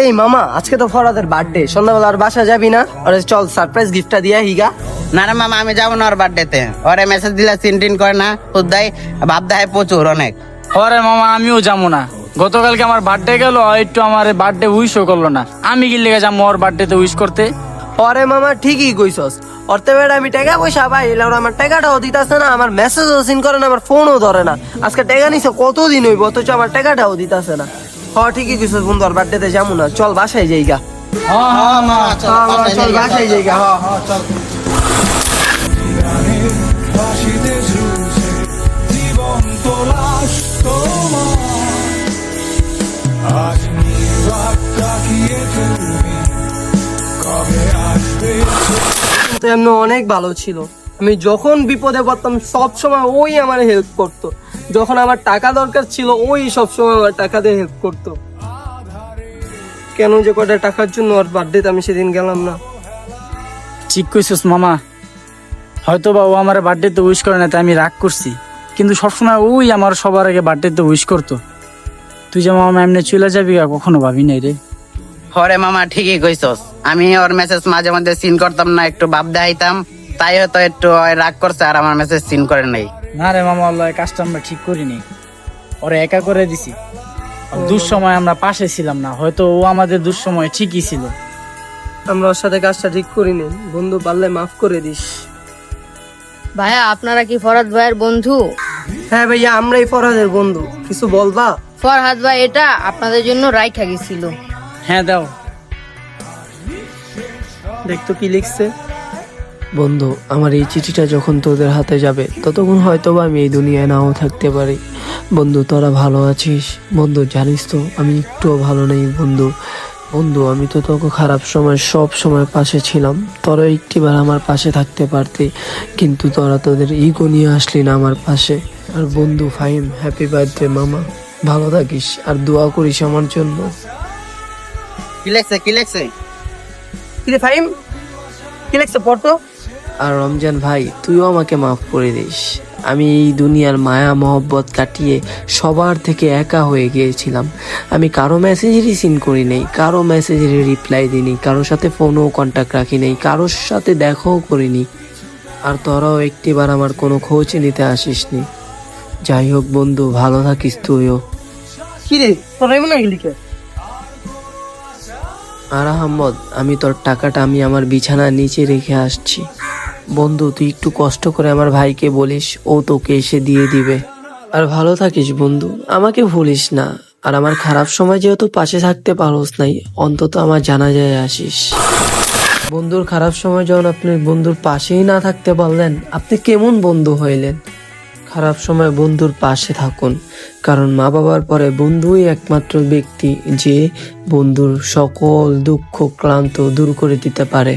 এই মামা, আজকে তো ফরাদের বার্থডে, সন্ধ্যাবেলা আর বাসা যাবি না? আরে চল সারপ্রাইজ গিফটটা দিয়া হিগা। না রে মামা, আমি যাবো না ওর বার্থডেতে। ওরে মেসেজ দিলে সিনটিন করে না, খুদাই ভাব দেয় প্রচুর অনেক। আরে মামা, আমিও যাবো না। গতকালকে আমার বার্থডে গেল, একটু আমার বার্থডে উইশও করলো না। আমি কি লেগে যাবো ওর বার্থডেতে উইশ করতে? পরে মামা ঠিকই কইছস, অর্থে বেড়া আমি টাকা পয়সা পাই, এলাম আমার টাকাটাও দিতাছে না, আমার মেসেজও সিন করে না, আমার ফোনও ধরে না। আজকে টাকা নিছে কতদিন হইব, অথচ আমার টাকাটাও দিতাছে না। ঠিকই কইছস বন্ধু, আর বার্থডেতে যাবো না, চল বাসায় যাইগা। চল বাসায় যাইগা। চল। তো এমনি অনেক ভালো ছিল, আমি যখন বিপদে পড়তাম সব সময় ওই আমার হেল্প করতো, যখন আমার টাকা দরকার ছিল ওই সব সময় আমার টাকা দিয়ে হেল্প করতো। কেন যে কটা টাকার জন্য ওর বার্থডেতে আমি সেদিন গেলাম না। ঠিক কইছিস মামা, হয়তো বা ও আমার বার্থডেতে উইশ করে না, তাই আমি রাগ করছি। কিন্তু সবসময় ওই আমার সবার আগে বার্থডেতে উইশ করতো। তুই যে মামা এমনি চলে যাবি, কখনো ভাবি নাই রে। হরে মামা ঠিকই কইছস, আমি ওর মেসেজ মাঝে মধ্যে সিন করতাম না, একটু ভাব দেখাইতাম, তাই হয়তো একটু রাগ করছে আর আমার মেসেজ সিন করে নাই। না রে মামা, আল্লাহ কাজটা আমরা ঠিক করিনি, ওরে একা করে দিছি। দুঃসময় আমরা পাশে ছিলাম না, হয়তো ও আমাদের দুঃসময় ঠিকই ছিল। আমরা ওর সাথে কাজটা ঠিক করিনি, বন্ধু পারলে মাফ করে দিস। ভাইয়া, আপনারা কি ফরহাদ ভাইয়ের বন্ধু? হ্যাঁ ভাইয়া, আমরাই ফরহাদের বন্ধু, কিছু বলবা? ফরহাদ ভাই এটা আপনাদের জন্য রাইখা গেছিল। হ্যাঁ দাও। দেখতো কি লিখছে। বন্ধু, আমার এই চিঠিটা যখন তোদের হাতে যাবে ততক্ষণ হয়তো বা আমি এই দুনিয়ায় নাও থাকতে পারি। বন্ধু, তোরা ভালো আছিস? বন্ধু, জানিস তো আমি একটুও ভালো নেই বন্ধু। বন্ধু, আমি তো তোকে খারাপ সময় সব সময় পাশে ছিলাম, তোরা একটিবার আমার পাশে থাকতে পারতি, কিন্তু তোরা তোদের ইগো নিয়ে আসলি না আমার পাশে। আর বন্ধু ফাহিম, হ্যাপি বার্থডে মামা, ভালো থাকিস আর দোয়া করিস আমার জন্য। কি লেখছে কি লেখছে? কিরে ফাহিম, কি লেখছে পড়তো। আর রমজান ভাই, তুইও আমাকে মাফ করে দিস। আমি এই দুনিয়ার মায়া মহব্বত কাটিয়ে সবার থেকে একা হয়ে গিয়েছিলাম। আমি কারো মেসেজেরই সিন করি নাই, কারো মেসেজের রিপ্লাই দিইনি, কারোর সাথে ফোনও কন্ট্যাক্ট রাখি নাই, কারোর সাথে দেখাও করিনি। আর তোরাও একটিবার আমার কোনো খোঁজ নিতে আসিসনি। যাই হোক বন্ধু, ভালো থাকিস তুইও। কিরে তোরা এমন লিখে। আর আহম্মদ, আমি তোর টাকাটা আমি আমার বিছানার নিচে রেখে আসছি। বন্ধু, তুই একটু কষ্ট করে আমার ভাইকে বলিস, ও তোকে এসে দিয়ে দিবে। আর ভালো থাকিস বন্ধু, আমাকে ভুলিস না। আর আমার খারাপ সময় যেহেতু পাশে থাকতে পারোস নাই, অন্তত আমার জানাজায় আসিস। বন্ধুর খারাপ সময় যখন আপনি বন্ধুর পাশেই না থাকতে পারলেন, আপনি কেমন বন্ধু হইলেন? খারাপ সময় বন্ধুর পাশে থাকুন, কারণ মা বাবার পরে বন্ধুই একমাত্র ব্যক্তি যে বন্ধুর সকল দুঃখ ক্লান্ত দূর করে দিতে পারে।